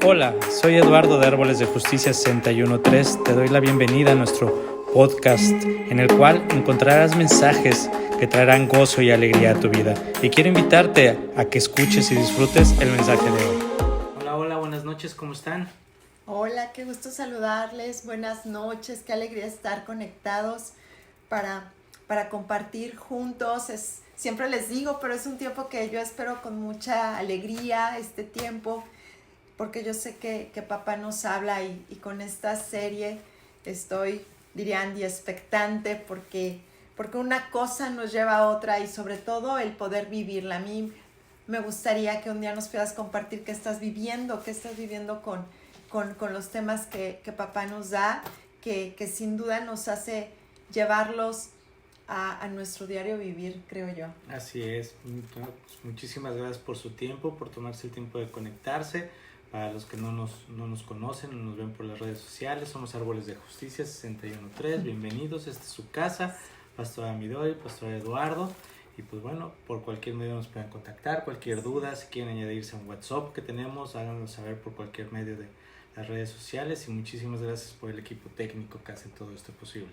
Hola, soy Eduardo de Árboles de Justicia 613. Te doy la bienvenida a nuestro podcast, en el cual encontrarás mensajes que traerán gozo y alegría a tu vida. Y quiero invitarte a que escuches y disfrutes el mensaje de hoy. Hola, buenas noches, ¿cómo están? Hola, qué gusto saludarles, buenas noches, qué alegría estar conectados para compartir juntos. Siempre les digo, pero es un tiempo que yo espero con mucha alegría, este tiempo, porque yo sé que papá nos habla y con esta serie estoy, diría Andy, expectante porque una cosa nos lleva a otra y sobre todo el poder vivirla. A mí me gustaría que un día nos puedas compartir qué estás viviendo con los temas que papá nos da, que sin duda nos hace llevarlos a nuestro diario vivir, creo yo. Así es. Muchísimas gracias por su tiempo, por tomarse el tiempo de conectarse. Para los que no nos conocen, no nos ven por las redes sociales, somos Árboles de Justicia 613. Bienvenidos, esta es su casa. Pastor Amidoy, Pastor Eduardo. Y pues bueno, por cualquier medio nos pueden contactar, cualquier duda, si quieren añadirse a un WhatsApp que tenemos, háganlo saber por cualquier medio de las redes sociales. Y muchísimas gracias por el equipo técnico que hace todo esto posible.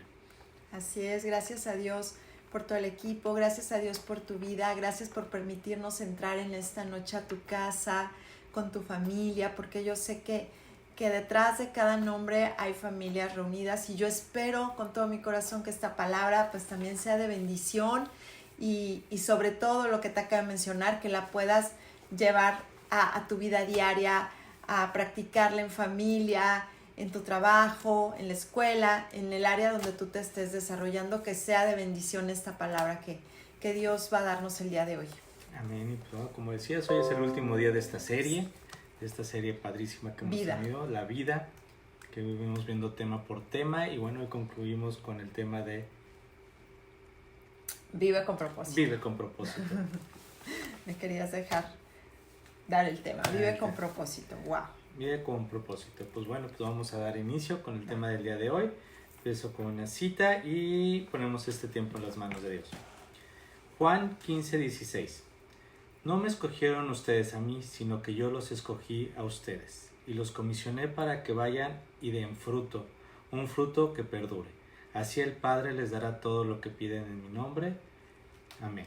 Así es, gracias a Dios por todo el equipo, gracias a Dios por tu vida, gracias por permitirnos entrar en esta noche a tu casa, con tu familia, porque yo sé que detrás de cada nombre hay familias reunidas y yo espero con todo mi corazón que esta palabra pues también sea de bendición y sobre todo lo que te acabo de mencionar, que la puedas llevar a tu vida diaria, a practicarla en familia, en tu trabajo, en la escuela, en el área donde tú te estés desarrollando, que sea de bendición esta palabra que Dios va a darnos el día de hoy. Amén. Y pues, como decías, hoy es el último día de esta serie padrísima que hemos tenido, la vida, que vivimos viendo tema por tema. Y bueno, hoy concluimos con el tema de Vive con propósito. Vive con propósito. Me querías dar el tema, vive con propósito, wow. Vive con propósito. Pues bueno, pues vamos a dar inicio con el tema del día de hoy. Empiezo con una cita y ponemos este tiempo en las manos de Dios. Juan 15:16. No me escogieron ustedes a mí, sino que yo los escogí a ustedes, y los comisioné para que vayan y den fruto, un fruto que perdure. Así el Padre les dará todo lo que piden en mi nombre. Amén.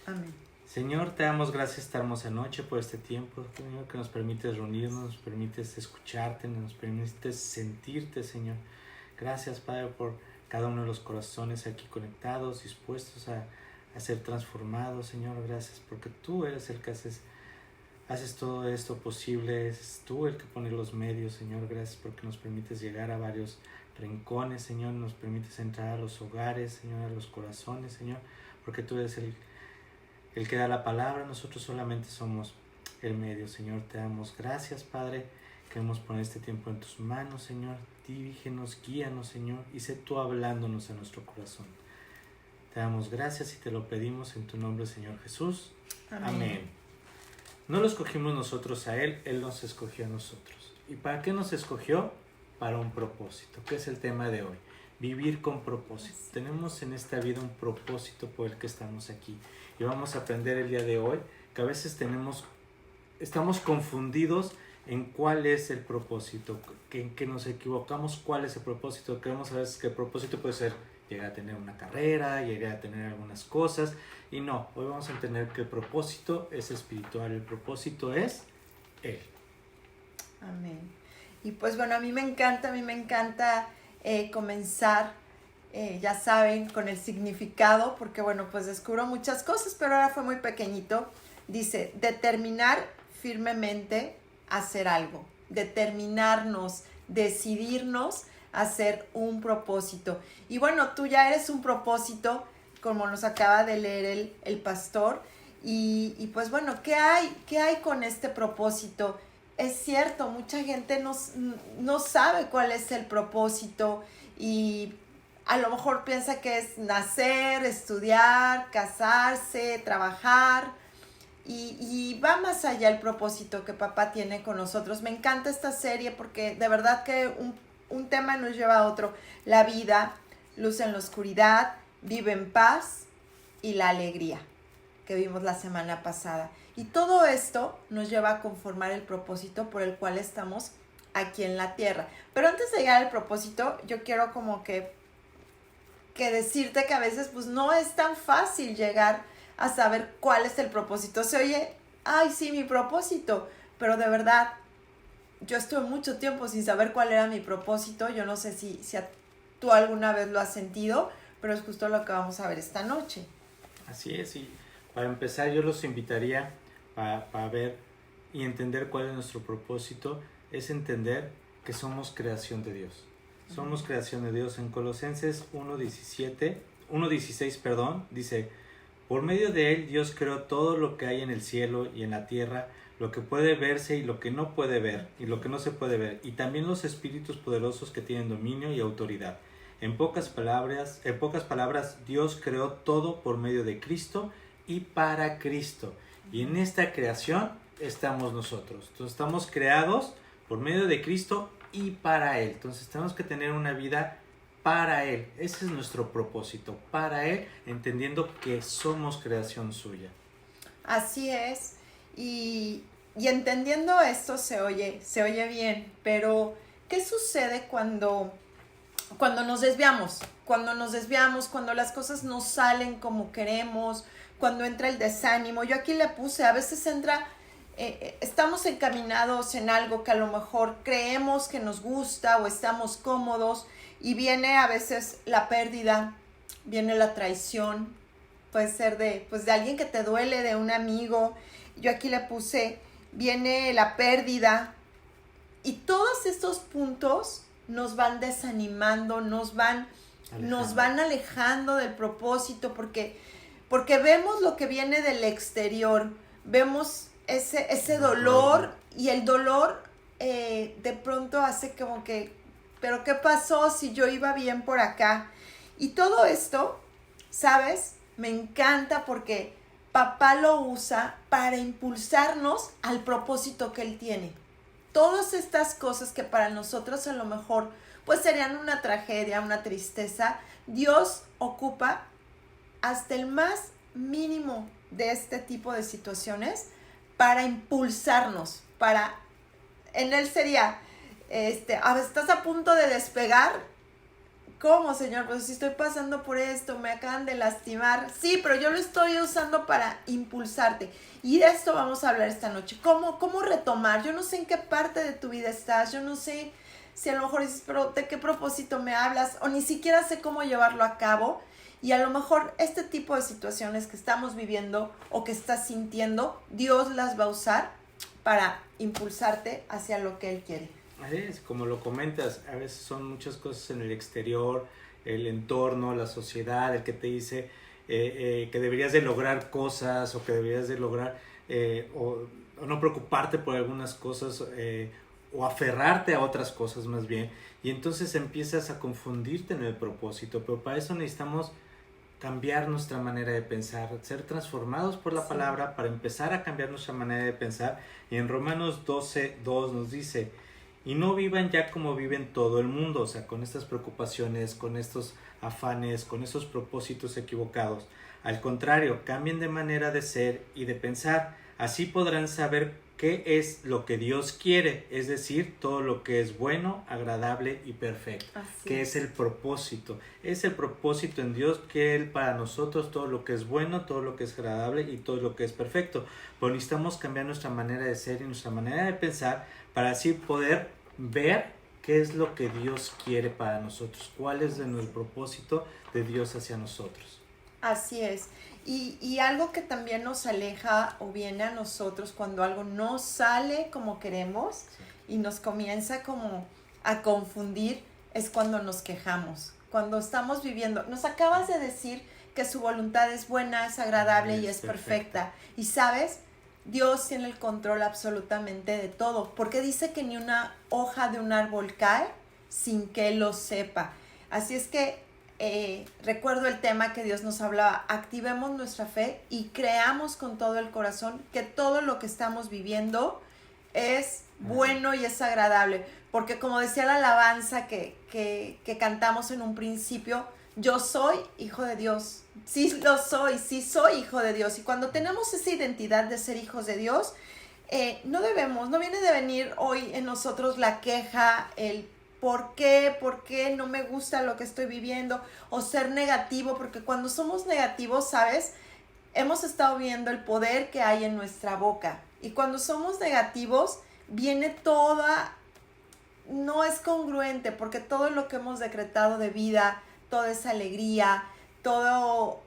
Amén. Señor, te damos gracias esta hermosa noche por este tiempo, Señor, que nos permites reunirnos, nos permites escucharte, nos permites sentirte, Señor. Gracias, Padre, por cada uno de los corazones aquí conectados, dispuestos a ser transformados, Señor. Gracias porque tú eres el que haces todo esto posible, es tú el que pone los medios, Señor. Gracias porque nos permites llegar a varios rincones, Señor. Nos permites entrar a los hogares, Señor, a los corazones, Señor, porque tú eres el que da la palabra. Nosotros solamente somos el medio, Señor. Te damos gracias, Padre. Queremos poner este tiempo en tus manos, Señor. Dirígenos, guíanos, Señor, y sé tú hablándonos a nuestro corazón. Te damos gracias y te lo pedimos en tu nombre, Señor Jesús. Amén. No lo escogimos nosotros a Él, Él nos escogió a nosotros. ¿Y para qué nos escogió? Para un propósito, que es el tema de hoy. Vivir con propósito. Tenemos en esta vida un propósito por el que estamos aquí. Y vamos a aprender el día de hoy que a veces estamos confundidos en cuál es el propósito, que nos equivocamos cuál es el propósito. Creemos a veces que el propósito puede ser llegar a tener una carrera, llegar a tener algunas cosas, y no, hoy vamos a entender que el propósito es espiritual, el propósito es Él. Amén. Y pues bueno, a mí me encanta comenzar, ya saben, con el significado, porque bueno, pues descubro muchas cosas, pero ahora fue muy pequeñito. Dice, determinar firmemente hacer algo, determinarnos, decidirnos hacer un propósito. Y bueno, tú ya eres un propósito, como nos acaba de leer el pastor. Y pues bueno, ¿qué hay con este propósito? Es cierto, mucha gente no sabe cuál es el propósito y a lo mejor piensa que es nacer, estudiar, casarse, trabajar. Y va más allá el propósito que papá tiene con nosotros. Me encanta esta serie porque de verdad que un tema nos lleva a otro. La vida, luz en la oscuridad, vive en paz y la alegría que vimos la semana pasada. Y todo esto nos lleva a conformar el propósito por el cual estamos aquí en la tierra. Pero antes de llegar al propósito, yo quiero como que decirte que a veces pues no es tan fácil llegar a saber cuál es el propósito. Se oye, ay sí, mi propósito, pero de verdad, yo estuve mucho tiempo sin saber cuál era mi propósito. Yo no sé si tú alguna vez lo has sentido, pero es justo lo que vamos a ver esta noche. Así es, y para empezar yo los invitaría para ver y entender cuál es nuestro propósito, es entender que somos creación de Dios. Somos creación de Dios. En Colosenses 1:16, dice: por medio de él Dios creó todo lo que hay en el cielo y en la tierra, lo que puede verse y lo que no puede ver, y lo que no se puede ver, y también los espíritus poderosos que tienen dominio y autoridad. En pocas palabras, Dios creó todo por medio de Cristo y para Cristo. Y en esta creación estamos nosotros. Entonces estamos creados por medio de Cristo y para Él. Entonces tenemos que tener una vida para Él. Ese es nuestro propósito, para Él, entendiendo que somos creación suya. Así es. Y entendiendo esto se oye bien, pero ¿qué sucede cuando nos desviamos? Cuando las cosas no salen como queremos, cuando entra el desánimo. Yo aquí le puse, a veces entra, estamos encaminados en algo que a lo mejor creemos que nos gusta o estamos cómodos, y viene a veces la pérdida, viene la traición, puede ser de alguien que te duele, de un amigo. Yo aquí le puse, viene la pérdida, y todos estos puntos nos van desanimando, nos van alejando del propósito, porque vemos lo que viene del exterior, vemos ese dolor, y el dolor de pronto hace como que, pero ¿qué pasó si yo iba bien por acá? Y todo esto, ¿sabes? Me encanta porque papá lo usa para impulsarnos al propósito que él tiene. Todas estas cosas que para nosotros a lo mejor pues serían una tragedia, una tristeza, Dios ocupa hasta el más mínimo de este tipo de situaciones para impulsarnos, en él sería, estás a punto de despegar. ¿Cómo, Señor? Pues si estoy pasando por esto, me acaban de lastimar. Sí, pero yo lo estoy usando para impulsarte. Y de esto vamos a hablar esta noche. ¿Cómo retomar? Yo no sé en qué parte de tu vida estás. Yo no sé si a lo mejor dices, pero ¿de qué propósito me hablas? O ni siquiera sé cómo llevarlo a cabo. Y a lo mejor este tipo de situaciones que estamos viviendo o que estás sintiendo, Dios las va a usar para impulsarte hacia lo que Él quiere. Es, como lo comentas, a veces son muchas cosas en el exterior, el entorno, la sociedad, el que te dice que deberías de lograr cosas, o que deberías de lograr o no preocuparte por algunas cosas, o aferrarte a otras cosas más bien, y entonces empiezas a confundirte en el propósito. Pero para eso necesitamos cambiar nuestra manera de pensar, ser transformados por la palabra para empezar a cambiar nuestra manera de pensar. Y en Romanos 12:2 nos dice: y no vivan ya como viven todo el mundo, o sea, con estas preocupaciones, con estos afanes, con esos propósitos equivocados. Al contrario, cambien de manera de ser y de pensar. Así podrán saber qué es lo que Dios quiere, es decir, todo lo que es bueno, agradable y perfecto. Que es el propósito. Es el propósito en Dios, que Él para nosotros todo lo que es bueno, todo lo que es agradable y todo lo que es perfecto. Pero necesitamos cambiar nuestra manera de ser y nuestra manera de pensar para así poder ver qué es lo que Dios quiere para nosotros, cuál es el propósito de Dios hacia nosotros. Así es. Y algo que también nos aleja o viene a nosotros cuando algo no sale como queremos, y nos comienza como a confundir, es cuando nos quejamos, cuando estamos viviendo. Nos acabas de decir que su voluntad es buena, es agradable y es perfecta. Y ¿sabes? Dios tiene el control absolutamente de todo, porque dice que ni una hoja de un árbol cae sin que Él lo sepa. Así es que recuerdo el tema que Dios nos hablaba: activemos nuestra fe y creamos con todo el corazón que todo lo que estamos viviendo es bueno y es agradable, porque como decía la alabanza que cantamos en un principio, yo soy hijo de Dios, sí lo soy, sí soy hijo de Dios. Y cuando tenemos esa identidad de ser hijos de Dios, no viene de venir hoy en nosotros la queja, el por qué no me gusta lo que estoy viviendo, o ser negativo, porque cuando somos negativos, ¿sabes? Hemos estado viendo el poder que hay en nuestra boca. Y cuando somos negativos, viene no es congruente, porque todo lo que hemos decretado de vida, toda esa alegría, toda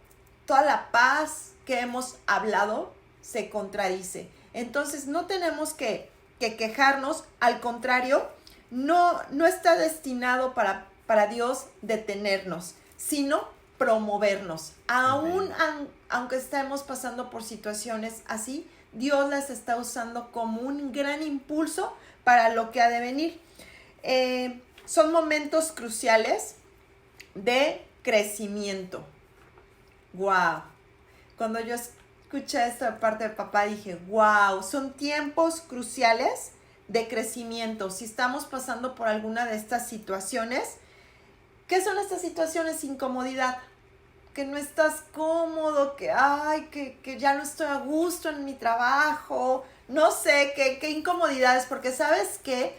la paz que hemos hablado, se contradice. Entonces no tenemos que quejarnos, al contrario, no está destinado para Dios detenernos, sino promovernos. Aunque estemos pasando por situaciones así, Dios las está usando como un gran impulso para lo que ha de venir. Son momentos cruciales de crecimiento. ¡Wow! Cuando yo escuché esto de parte de papá, dije, ¡wow! Son tiempos cruciales de crecimiento. Si estamos pasando por alguna de estas situaciones, ¿qué son estas situaciones? Incomodidad, que no estás cómodo, que ya no estoy a gusto en mi trabajo, no sé, qué incomodidades, porque sabes que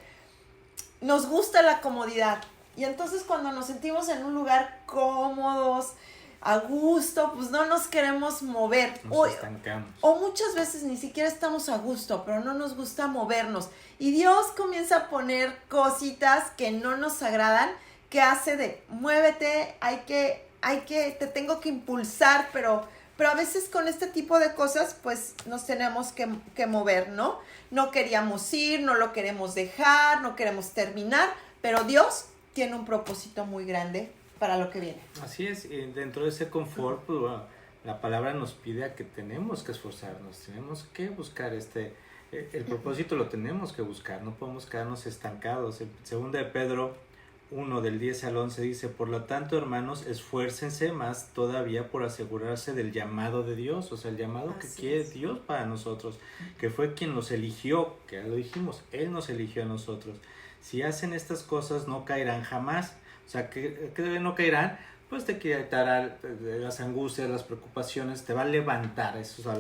nos gusta la comodidad. Y entonces cuando nos sentimos en un lugar cómodos, a gusto, pues no nos queremos mover. Nos estancamos. O muchas veces ni siquiera estamos a gusto, pero no nos gusta movernos. Y Dios comienza a poner cositas que no nos agradan, que hace de muévete, te tengo que impulsar, pero a veces con este tipo de cosas, pues nos tenemos que mover, ¿no? No queríamos ir, no lo queremos dejar, no queremos terminar, pero Dios tiene un propósito muy grande para lo que viene. Así es, dentro de ese confort, pues, bueno, la palabra nos pide a que tenemos que esforzarnos, tenemos que buscar el propósito lo tenemos que buscar, no podemos quedarnos estancados. En 2 de Pedro 1, del 10 al 11 dice, por lo tanto, hermanos, esfuércense más todavía por asegurarse del llamado de Dios, o sea, el llamado que quiere Dios para nosotros, que fue quien nos eligió, que ya lo dijimos, Él nos eligió a nosotros. Si hacen estas cosas, no caerán jamás. O sea, que no caerán, pues te quitará las angustias, las preocupaciones, te va a levantar. Eso es a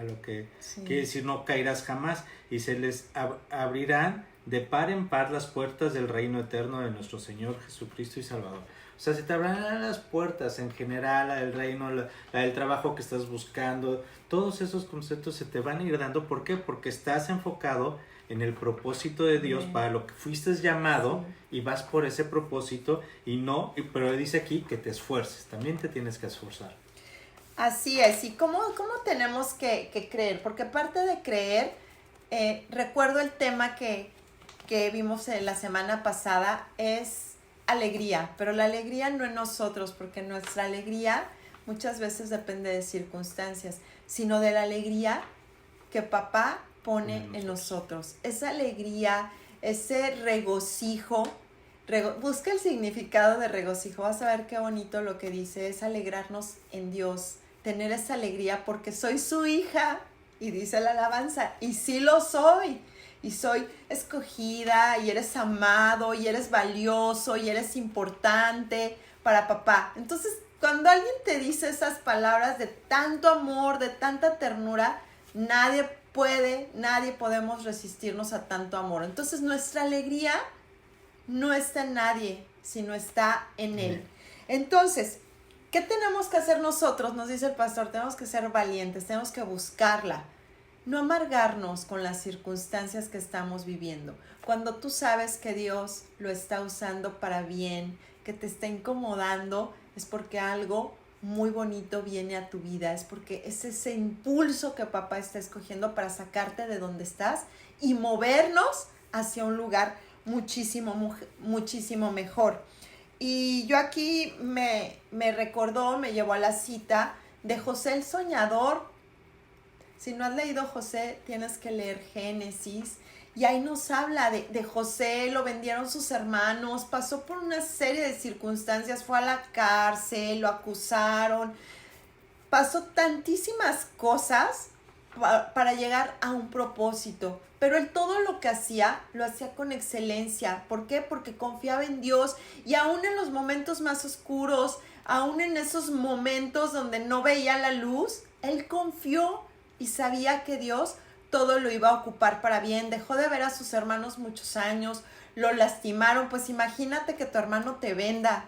lo que quiere decir, no caerás jamás. Y se les abrirán de par en par las puertas del reino eterno de nuestro Señor Jesucristo y Salvador. O sea, se te abrirán las puertas en general, la del reino, la del trabajo que estás buscando. Todos esos conceptos se te van a ir dando. ¿Por qué? Porque estás enfocado en el propósito de Dios para lo que fuiste llamado y vas por ese propósito pero dice aquí que te esfuerces, también te tienes que esforzar. Así es, y ¿cómo tenemos que creer? Porque aparte de creer, recuerdo el tema que vimos la semana pasada, es alegría, pero la alegría no en nosotros, porque nuestra alegría muchas veces depende de circunstancias, sino de la alegría que papá pone en nosotros. Esa alegría, ese regocijo, busca el significado de regocijo, vas a ver qué bonito lo que dice, es alegrarnos en Dios, tener esa alegría porque soy su hija, y dice la alabanza, y sí lo soy, y soy escogida, y eres amado, y eres valioso, y eres importante para papá. Entonces, cuando alguien te dice esas palabras de tanto amor, de tanta ternura, nadie podemos resistirnos a tanto amor. Entonces nuestra alegría no está en nadie, sino está en Él. Entonces, ¿qué tenemos que hacer nosotros? Nos dice el pastor, tenemos que ser valientes, tenemos que buscarla. No amargarnos con las circunstancias que estamos viviendo. Cuando tú sabes que Dios lo está usando para bien, que te está incomodando, es porque algo muy bonito viene a tu vida, es porque es ese impulso que papá está escogiendo para sacarte de donde estás y movernos hacia un lugar muchísimo mejor. Y yo aquí me llevó a la cita de José el Soñador. Si no has leído José, tienes que leer Génesis. Y ahí nos habla de José, lo vendieron sus hermanos, pasó por una serie de circunstancias, fue a la cárcel, lo acusaron, pasó tantísimas cosas para llegar a un propósito. pero él todo lo que hacía, lo hacía con excelencia. ¿Por qué? Porque confiaba en Dios, y aún en los momentos más oscuros, aún en esos momentos donde no veía la luz, él confió y sabía que Dios todo lo iba a ocupar para bien. Dejó de ver a sus hermanos muchos años, lo lastimaron. Pues imagínate que tu hermano te venda,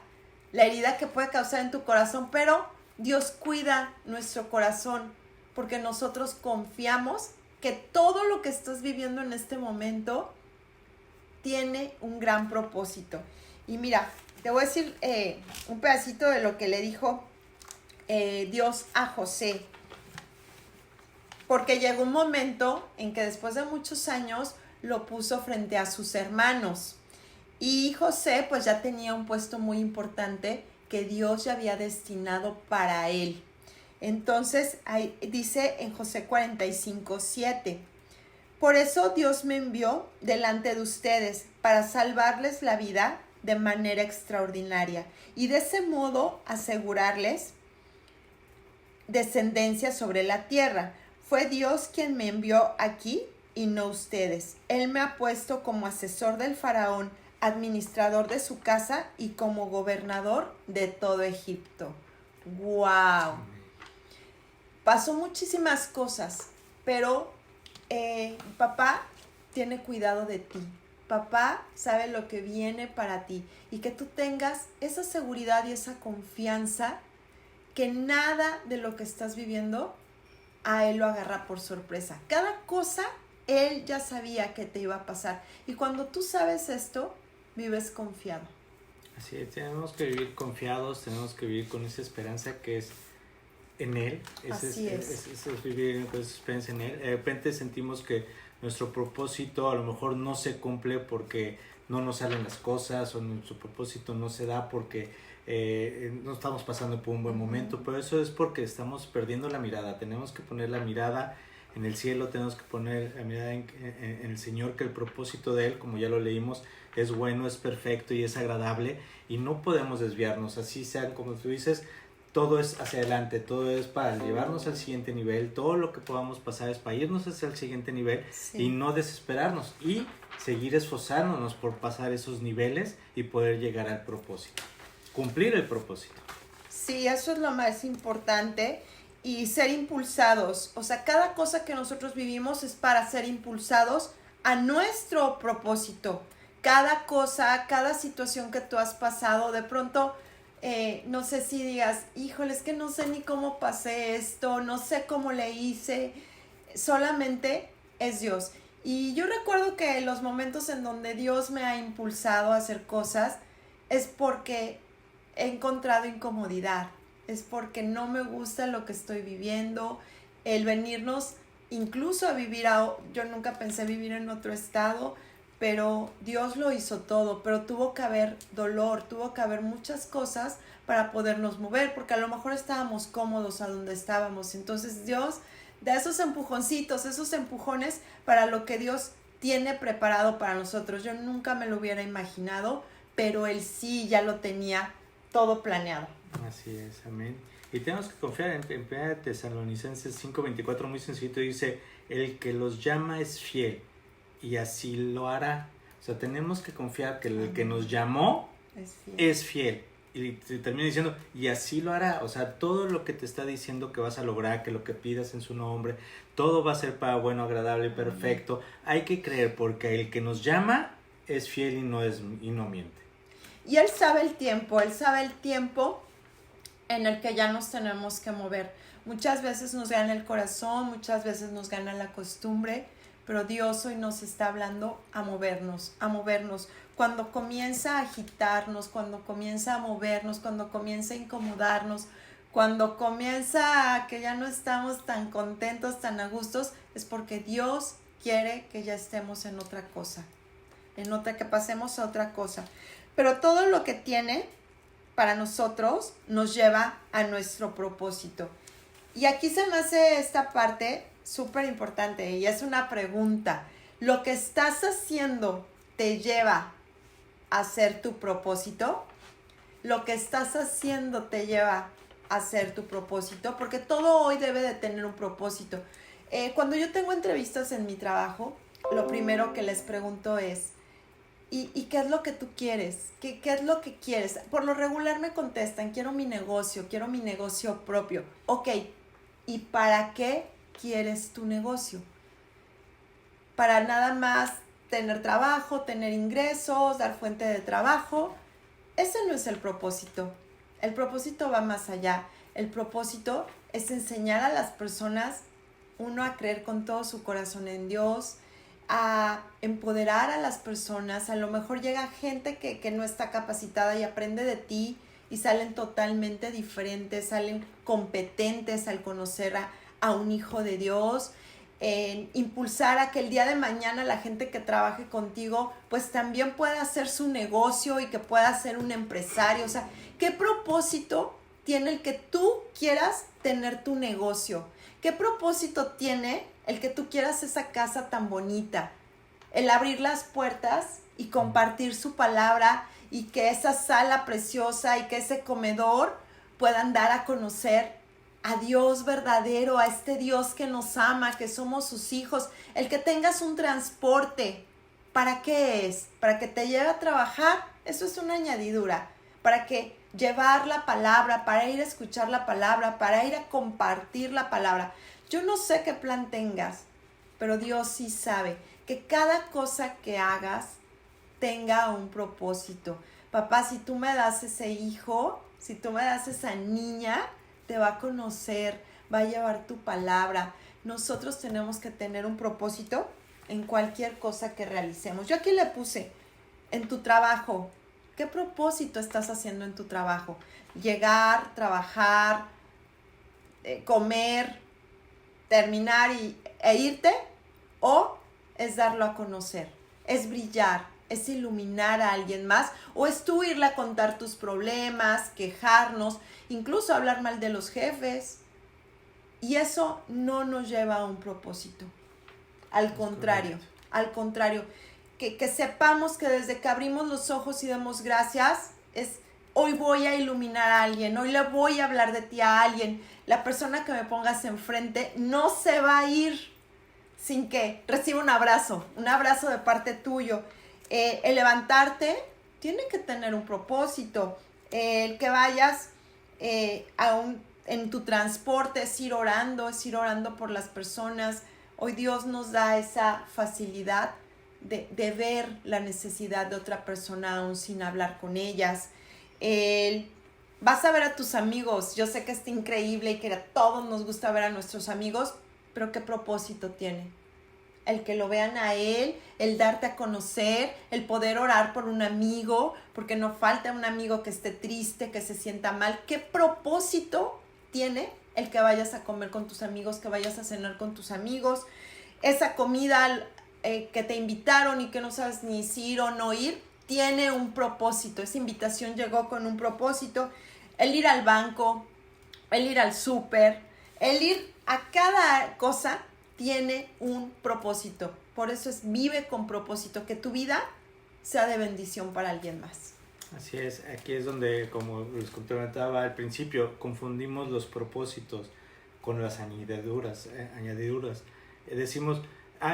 la herida que puede causar en tu corazón, pero Dios cuida nuestro corazón porque nosotros confiamos que todo lo que estás viviendo en este momento tiene un gran propósito. Y mira, te voy a decir un pedacito de lo que le dijo Dios a José. Porque llegó un momento en que después de muchos años lo puso frente a sus hermanos. Y José pues ya tenía un puesto muy importante que Dios ya había destinado para él. Entonces ahí dice en José 45:7, por eso Dios me envió delante de ustedes para salvarles la vida de manera extraordinaria y de ese modo asegurarles descendencia sobre la tierra. Fue Dios quien me envió aquí y no ustedes. Él me ha puesto como asesor del faraón, administrador de su casa y como gobernador de todo Egipto. ¡Wow! Pasó muchísimas cosas, pero papá tiene cuidado de ti. Papá sabe lo que viene para ti y que tú tengas esa seguridad y esa confianza que nada de lo que estás viviendo a él lo agarra por sorpresa. Cada cosa él ya sabía que te iba a pasar, y cuando tú sabes esto, vives confiado. Así es, tenemos que vivir confiados, tenemos que vivir con esa esperanza que es en Él. Así es. Es vivir con esa esperanza en Él. De repente sentimos que nuestro propósito a lo mejor no se cumple porque no nos salen las cosas, o nuestro propósito no se da porque no estamos pasando por un buen momento, pero eso es porque estamos perdiendo la mirada. Tenemos que poner la mirada en el cielo, tenemos que poner la mirada en el Señor, que el propósito de Él, como ya lo leímos, es bueno, es perfecto y es agradable, y no podemos desviarnos. Así sean, como tú dices, todo es hacia adelante, todo es para llevarnos al siguiente nivel, todo lo que podamos pasar es para irnos hacia el siguiente nivel, sí, y no desesperarnos y seguir esforzándonos por pasar esos niveles y poder llegar al propósito, cumplir el propósito. Sí, eso es lo más importante, y ser impulsados. O sea, cada cosa que nosotros vivimos es para ser impulsados a nuestro propósito. Cada cosa, cada situación que tú has pasado, de pronto, no sé si digas, híjole, es que no sé ni cómo pasé esto, no sé cómo le hice, solamente es Dios. Y yo recuerdo que los momentos en donde Dios me ha impulsado a hacer cosas es porque he encontrado incomodidad, es porque no me gusta lo que estoy viviendo, el venirnos incluso a vivir yo nunca pensé vivir en otro estado, pero Dios lo hizo todo, pero tuvo que haber dolor, tuvo que haber muchas cosas para podernos mover, porque a lo mejor estábamos cómodos a donde estábamos. Entonces Dios da esos empujoncitos, esos empujones para lo que Dios tiene preparado para nosotros. Yo nunca me lo hubiera imaginado, pero Él sí ya lo tenía todo planeado. Así es, amén. Y tenemos que confiar en 1 Tesalonicenses 5:24, muy sencillo, dice, el que los llama es fiel y así lo hará. O sea, tenemos que confiar que el que nos llamó es fiel. Y te termina diciendo, y así lo hará. O sea, todo lo que te está diciendo que vas a lograr, que lo que pidas en su nombre, todo va a ser para bueno, agradable y perfecto. Hay que creer, porque el que nos llama es fiel y no miente. Y Él sabe el tiempo en el que ya nos tenemos que mover. Muchas veces nos gana el corazón, muchas veces nos gana la costumbre, pero Dios hoy nos está hablando a movernos, a movernos. Cuando comienza a agitarnos, cuando comienza a movernos, cuando comienza a incomodarnos, cuando comienza a que ya no estamos tan contentos, tan a gustos, es porque Dios quiere que ya estemos en otra cosa, que pasemos a otra cosa. Pero todo lo que tiene para nosotros nos lleva a nuestro propósito. Y aquí se me hace esta parte súper importante, y es una pregunta. ¿Lo que estás haciendo te lleva a ser tu propósito? ¿Lo que estás haciendo te lleva a ser tu propósito? Porque todo hoy debe de tener un propósito. Cuando yo tengo entrevistas en mi trabajo, lo primero que les pregunto es, ¿y qué es lo que tú quieres? ¿Qué es lo que quieres? Por lo regular me contestan, quiero mi negocio propio. Ok, ¿y para qué quieres tu negocio? Para nada más tener trabajo, tener ingresos, dar fuente de trabajo. Ese no es el propósito. El propósito va más allá. El propósito es enseñar a las personas, uno, a creer con todo su corazón en Dios, a empoderar a las personas. A lo mejor llega gente que no está capacitada y aprende de ti y salen totalmente diferentes, salen competentes al conocer a un hijo de Dios. Impulsar a que el día de mañana la gente que trabaje contigo pues también pueda hacer su negocio y que pueda ser un empresario. O sea, ¿qué propósito tiene el que tú quieras tener tu negocio? ¿Qué propósito tiene el que tú quieras esa casa tan bonita? El abrir las puertas y compartir su palabra y que esa sala preciosa y que ese comedor puedan dar a conocer a Dios verdadero, a este Dios que nos ama, que somos sus hijos. El que tengas un transporte, ¿para qué es? ¿Para que te lleve a trabajar? Eso es una añadidura. Para que llevar la palabra, para ir a escuchar la palabra, para ir a compartir la palabra. Yo no sé qué plan tengas, pero Dios sí sabe que cada cosa que hagas tenga un propósito. Papá, si tú me das ese hijo, si tú me das esa niña, te va a conocer, va a llevar tu palabra. Nosotros tenemos que tener un propósito en cualquier cosa que realicemos. Yo aquí le puse, en tu trabajo, ¿qué propósito estás haciendo en tu trabajo? Llegar, trabajar, comer, terminar e irte, o es darlo a conocer, es brillar, es iluminar a alguien más, o es tú irle a contar tus problemas, quejarnos, incluso hablar mal de los jefes. Y eso no nos lleva a un propósito. Al contrario, que sepamos que desde que abrimos los ojos y demos gracias, es hoy voy a iluminar a alguien, hoy le voy a hablar de ti a alguien. La persona que me pongas enfrente no se va a ir sin que reciba un abrazo de parte tuyo. El levantarte tiene que tener un propósito. El que vayas en tu transporte es ir orando por las personas. Hoy Dios nos da esa facilidad de ver la necesidad de otra persona aún sin hablar con ellas. Vas a ver a tus amigos. Yo sé que está increíble y que a todos nos gusta ver a nuestros amigos, pero ¿qué propósito tiene? El que lo vean a él, el darte a conocer, el poder orar por un amigo, porque no falta un amigo que esté triste, que se sienta mal. ¿Qué propósito tiene el que vayas a comer con tus amigos, que vayas a cenar con tus amigos? Esa comida que te invitaron y que no sabes ni si ir o no ir, tiene un propósito. Esa invitación llegó con un propósito. El ir al banco, el ir al súper, el ir a cada cosa tiene un propósito. Por eso vive con propósito, que tu vida sea de bendición para alguien más. Así es, aquí es donde, como les comentaba al principio, confundimos los propósitos con las añadiduras. Decimos,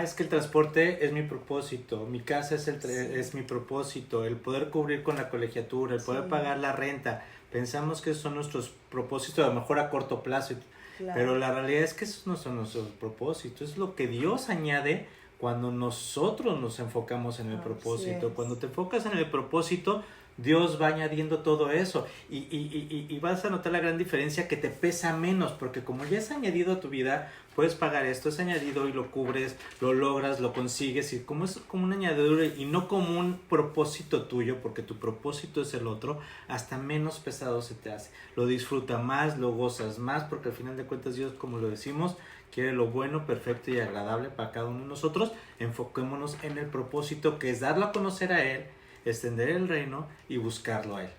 es que el transporte es mi propósito, mi casa es mi propósito, el poder cubrir con la colegiatura, el poder pagar la renta. Pensamos que esos son nuestros propósitos, a lo mejor a corto plazo. Claro. Pero la realidad es que esos no son nuestros propósitos, es lo que Dios añade cuando nosotros nos enfocamos en el propósito. Cuando te enfocas en el propósito, Dios va añadiendo todo eso y vas a notar la gran diferencia, que te pesa menos, porque como ya es añadido a tu vida, puedes pagar esto, es añadido y lo cubres, lo logras, lo consigues, y como es como una añadidura y no como un propósito tuyo, porque tu propósito es el otro, hasta menos pesado se te hace. Lo disfruta más, lo gozas más, porque al final de cuentas Dios, como lo decimos, quiere lo bueno, perfecto y agradable para cada uno de nosotros. Enfoquémonos en el propósito, que es darlo a conocer a Él, extender el reino y buscarlo a Él.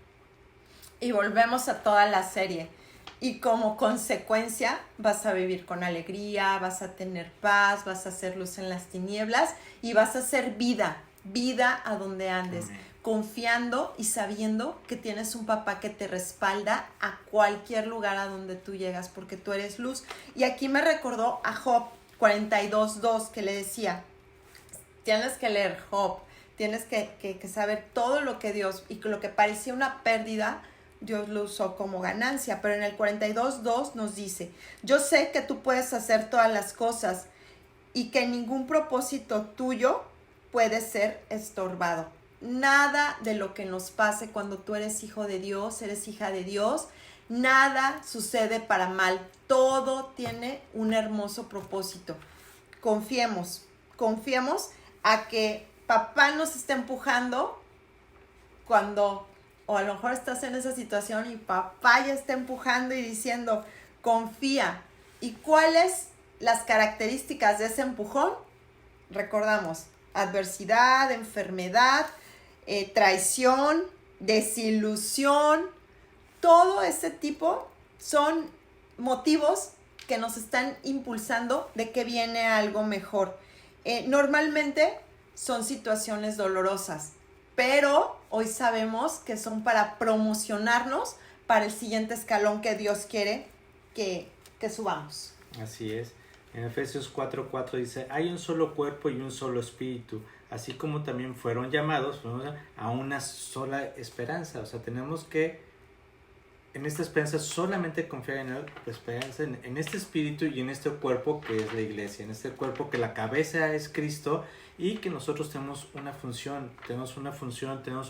Y volvemos a toda la serie. Y como consecuencia vas a vivir con alegría, vas a tener paz, vas a hacer luz en las tinieblas y vas a hacer vida a donde andes. Amén. Confiando y sabiendo que tienes un papá que te respalda a cualquier lugar a donde tú llegas, porque tú eres luz. Y aquí me recordó a Job 42:2, que le decía, tienes que leer Job, tienes que saber todo lo que Dios, y lo que parecía una pérdida, Dios lo usó como ganancia. Pero en el 42:2 nos dice, yo sé que tú puedes hacer todas las cosas y que ningún propósito tuyo puede ser estorbado. Nada de lo que nos pase cuando tú eres hijo de Dios, eres hija de Dios, nada sucede para mal. Todo tiene un hermoso propósito. Confiemos a que papá nos está empujando cuando, o a lo mejor estás en esa situación y papá ya está empujando y diciendo, confía. ¿Y cuáles las características de ese empujón? Recordamos, adversidad, enfermedad, traición, desilusión, todo ese tipo son motivos que nos están impulsando de que viene algo mejor. Normalmente son situaciones dolorosas, pero hoy sabemos que son para promocionarnos para el siguiente escalón que Dios quiere que subamos. Así es. En Efesios 4:4 dice, hay un solo cuerpo y un solo espíritu, así como también fueron llamados a una sola esperanza. O sea, tenemos que en esta esperanza solamente confiar en la esperanza, en este espíritu y en este cuerpo que es la iglesia, en este cuerpo que la cabeza es Cristo y que nosotros tenemos una función, tenemos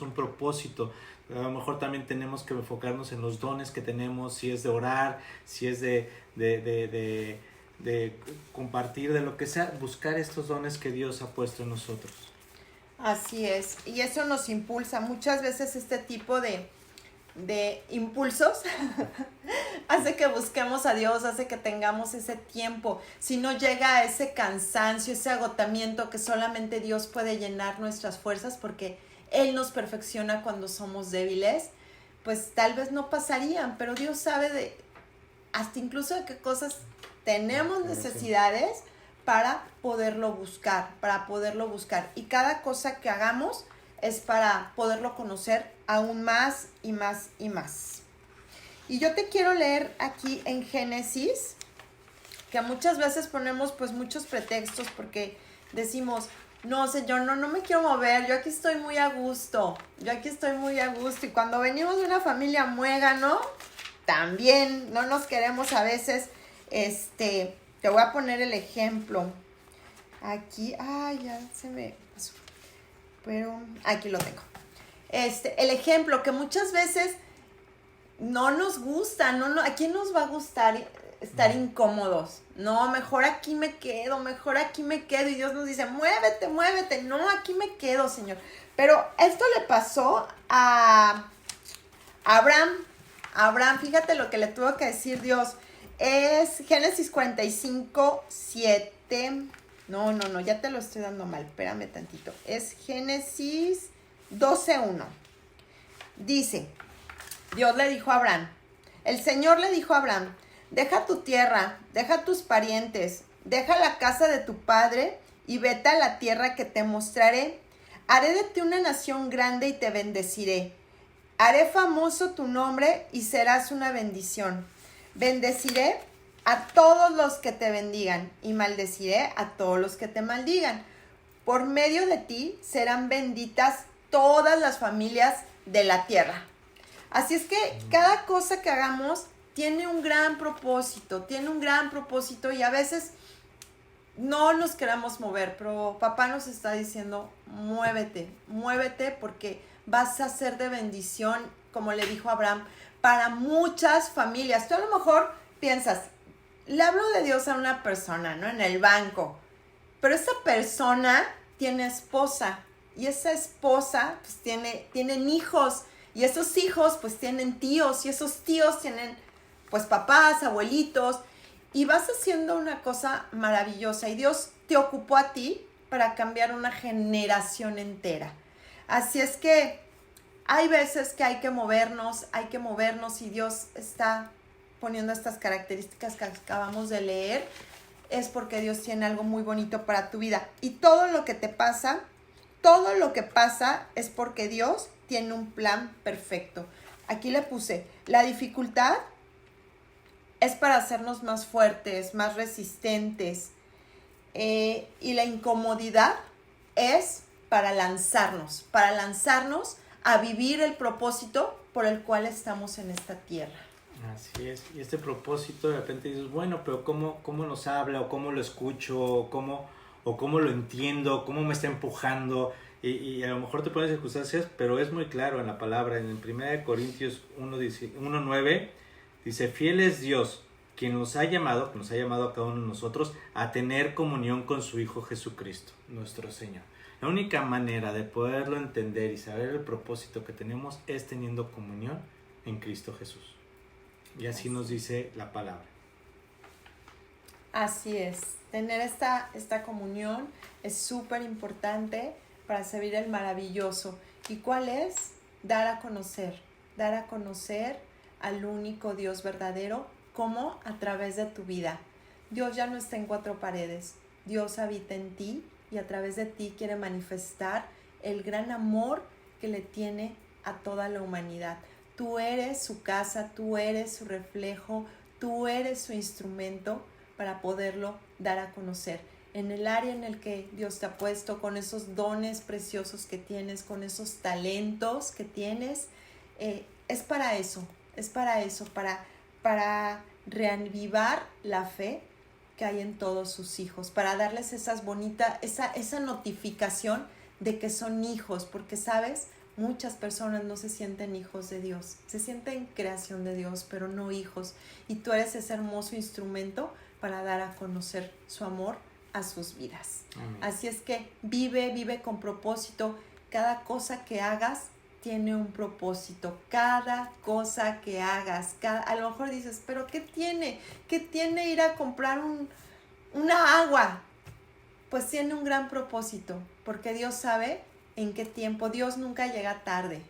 un propósito. A lo mejor también tenemos que enfocarnos en los dones que tenemos, si es de orar, si es de compartir, de lo que sea, buscar estos dones que Dios ha puesto en nosotros. Así es, y eso nos impulsa. Muchas veces este tipo de impulsos hace que busquemos a Dios, hace que tengamos ese tiempo. Si no llega a ese cansancio, ese agotamiento que solamente Dios puede llenar nuestras fuerzas, porque Él nos perfecciona cuando somos débiles, pues tal vez no pasarían, pero Dios sabe hasta incluso de qué cosas tenemos necesidades para poderlo buscar, y cada cosa que hagamos es para poderlo conocer aún más y más y más. Y yo te quiero leer aquí en Génesis, que muchas veces ponemos pues muchos pretextos porque decimos, no, Señor, no me quiero mover, yo aquí estoy muy a gusto, y cuando venimos de una familia muégano, también no nos queremos a veces. Te voy a poner el ejemplo. Aquí, ya se me pasó. Pero aquí lo tengo. El ejemplo que muchas veces no nos gusta, ¿a quién nos va a gustar estar incómodos? No, mejor aquí me quedo, y Dios nos dice, muévete, no, aquí me quedo, Señor. Pero esto le pasó a Abraham, fíjate lo que le tuvo que decir Dios. Es Génesis 45:7. No, ya te lo estoy dando mal, espérame tantito. Es Génesis 12:1. Dice, Dios le dijo a Abraham, el Señor le dijo a Abraham, deja tu tierra, deja tus parientes, deja la casa de tu padre y vete a la tierra que te mostraré. Haré de ti una nación grande y te bendeciré. Haré famoso tu nombre y serás una bendición. Bendeciré a todos los que te bendigan y maldeciré a todos los que te maldigan. Por medio de ti serán benditas todas las familias de la tierra. Así es que cada cosa que hagamos tiene un gran propósito, y a veces no nos queremos mover, pero papá nos está diciendo, muévete porque vas a ser de bendición, como le dijo Abraham, para muchas familias. Tú a lo mejor piensas, le hablo de Dios a una persona, ¿no? En el banco. Pero esa persona tiene esposa. Y esa esposa, pues, tienen hijos. Y esos hijos, pues, tienen tíos. Y esos tíos tienen, pues, papás, abuelitos. Y vas haciendo una cosa maravillosa. Y Dios te ocupó a ti para cambiar una generación entera. Así es que hay veces que hay que movernos y Dios está poniendo estas características que acabamos de leer. Es porque Dios tiene algo muy bonito para tu vida. Y todo lo que pasa es porque Dios tiene un plan perfecto. Aquí le puse, la dificultad es para hacernos más fuertes, más resistentes. Y la incomodidad es para lanzarnos a vivir el propósito por el cual estamos en esta tierra. Así es, y este propósito de repente dices, bueno, pero ¿cómo nos habla? ¿O cómo lo escucho? ¿O cómo lo entiendo? ¿Cómo me está empujando? Y a lo mejor te pones circunstancias, pero es muy claro en la palabra. En el 1 Corintios 1:9 dice, fiel es Dios, quien nos ha llamado a cada uno de nosotros a tener comunión con su Hijo Jesucristo, nuestro Señor. La única manera de poderlo entender y saber el propósito que tenemos es teniendo comunión en Cristo Jesús. Y así nos dice la palabra. Así es, tener esta comunión es súper importante para servir el maravilloso. ¿Y cuál es? Dar a conocer al único Dios verdadero, como a través de tu vida. Dios ya no está en cuatro paredes, Dios habita en ti y a través de ti quiere manifestar el gran amor que le tiene a toda la humanidad. Tú eres su casa, tú eres su reflejo, tú eres su instrumento para poderlo dar a conocer. En el área en el que Dios te ha puesto, con esos dones preciosos que tienes, con esos talentos que tienes, es para eso, para reavivar la fe que hay en todos sus hijos, para darles esa notificación de que son hijos, porque sabes, muchas personas no se sienten hijos de Dios, se sienten creación de Dios, pero no hijos. Y tú eres ese hermoso instrumento para dar a conocer su amor a sus vidas. Amén. Así es que vive con propósito. Cada cosa que hagas tiene un propósito. Cada cosa que hagas. A lo mejor dices, pero ¿qué tiene? ¿Qué tiene ir a comprar una agua? Pues tiene un gran propósito, porque Dios sabe en qué tiempo. Dios nunca llega tarde.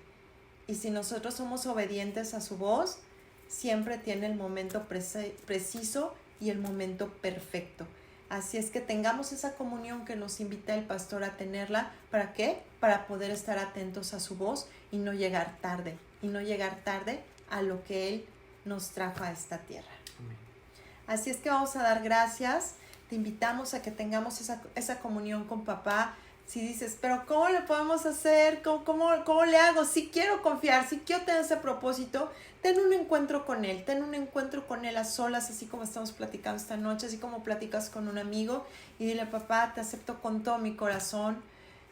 Y si nosotros somos obedientes a su voz, siempre tiene el momento preciso y el momento perfecto. Así es que tengamos esa comunión que nos invita el pastor a tenerla. ¿Para qué? Para poder estar atentos a su voz y no llegar tarde. Y no llegar tarde a lo que Él nos trajo a esta tierra. Amén. Así es que vamos a dar gracias. Te invitamos a que tengamos esa comunión con papá. Si dices, pero ¿cómo le podemos hacer? ¿Cómo le hago? Si quiero confiar, si quiero tener ese propósito, ten un encuentro con Él. Ten un encuentro con Él a solas, así como estamos platicando esta noche, así como platicas con un amigo. Y dile, papá, te acepto con todo mi corazón.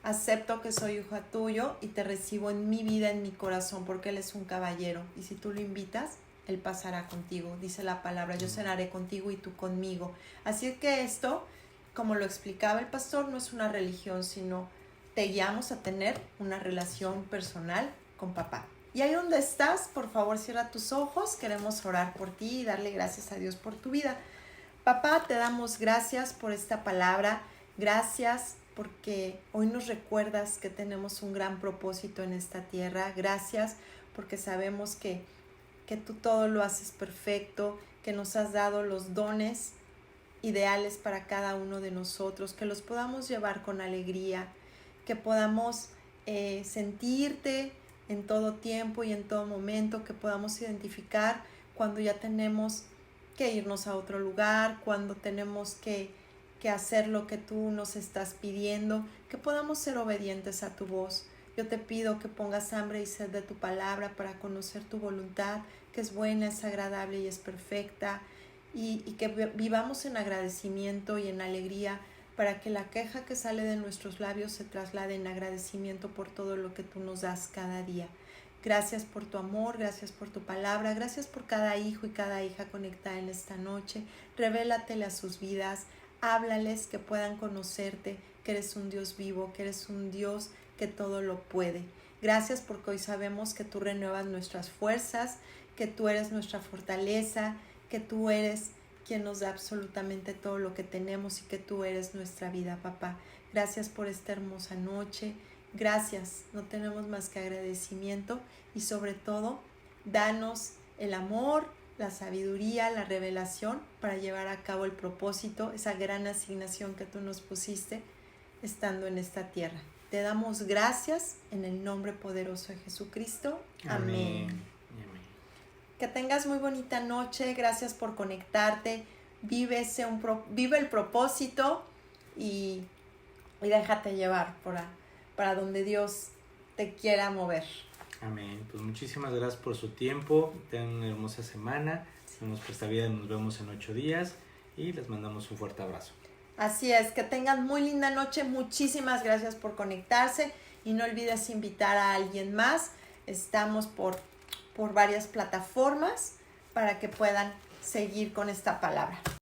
Acepto que soy hijo tuyo y te recibo en mi vida, en mi corazón, porque Él es un caballero. Y si tú lo invitas, Él pasará contigo. Dice la palabra, yo cenaré contigo y tú conmigo. Así que esto, como lo explicaba el pastor, no es una religión, sino te guiamos a tener una relación personal con papá. Y ahí donde estás, por favor, cierra tus ojos. Queremos orar por ti y darle gracias a Dios por tu vida. Papá, te damos gracias por esta palabra. Gracias porque hoy nos recuerdas que tenemos un gran propósito en esta tierra. Gracias porque sabemos que tú todo lo haces perfecto, que nos has dado los dones ideales para cada uno de nosotros, que los podamos llevar con alegría, que podamos sentirte en todo tiempo y en todo momento, que podamos identificar cuando ya tenemos que irnos a otro lugar, cuando tenemos que hacer lo que tú nos estás pidiendo, que podamos ser obedientes a tu voz. Yo te pido que pongas hambre y sed de tu palabra para conocer tu voluntad, que es buena, es agradable y es perfecta. Y que vivamos en agradecimiento y en alegría para que la queja que sale de nuestros labios se traslade en agradecimiento por todo lo que tú nos das cada día. Gracias por tu amor, gracias por tu palabra, gracias por cada hijo y cada hija conectada en esta noche. Revélatele a sus vidas, háblales que puedan conocerte, que eres un Dios vivo, que eres un Dios que todo lo puede. Gracias porque hoy sabemos que tú renuevas nuestras fuerzas, que tú eres nuestra fortaleza, que tú eres quien nos da absolutamente todo lo que tenemos y que tú eres nuestra vida, papá. Gracias por esta hermosa noche. Gracias, no tenemos más que agradecimiento y sobre todo, danos el amor, la sabiduría, la revelación para llevar a cabo el propósito, esa gran asignación que tú nos pusiste estando en esta tierra. Te damos gracias en el nombre poderoso de Jesucristo. Amén. Que tengas muy bonita noche, gracias por conectarte, vive el propósito y y déjate llevar para donde Dios te quiera mover. Amén. Pues muchísimas gracias por su tiempo. Tengan una hermosa semana. En nuestra vida nos vemos en 8 días y les mandamos un fuerte abrazo. Así es, que tengan muy linda noche. Muchísimas gracias por conectarse y no olvides invitar a alguien más. Estamos por varias plataformas para que puedan seguir con esta palabra.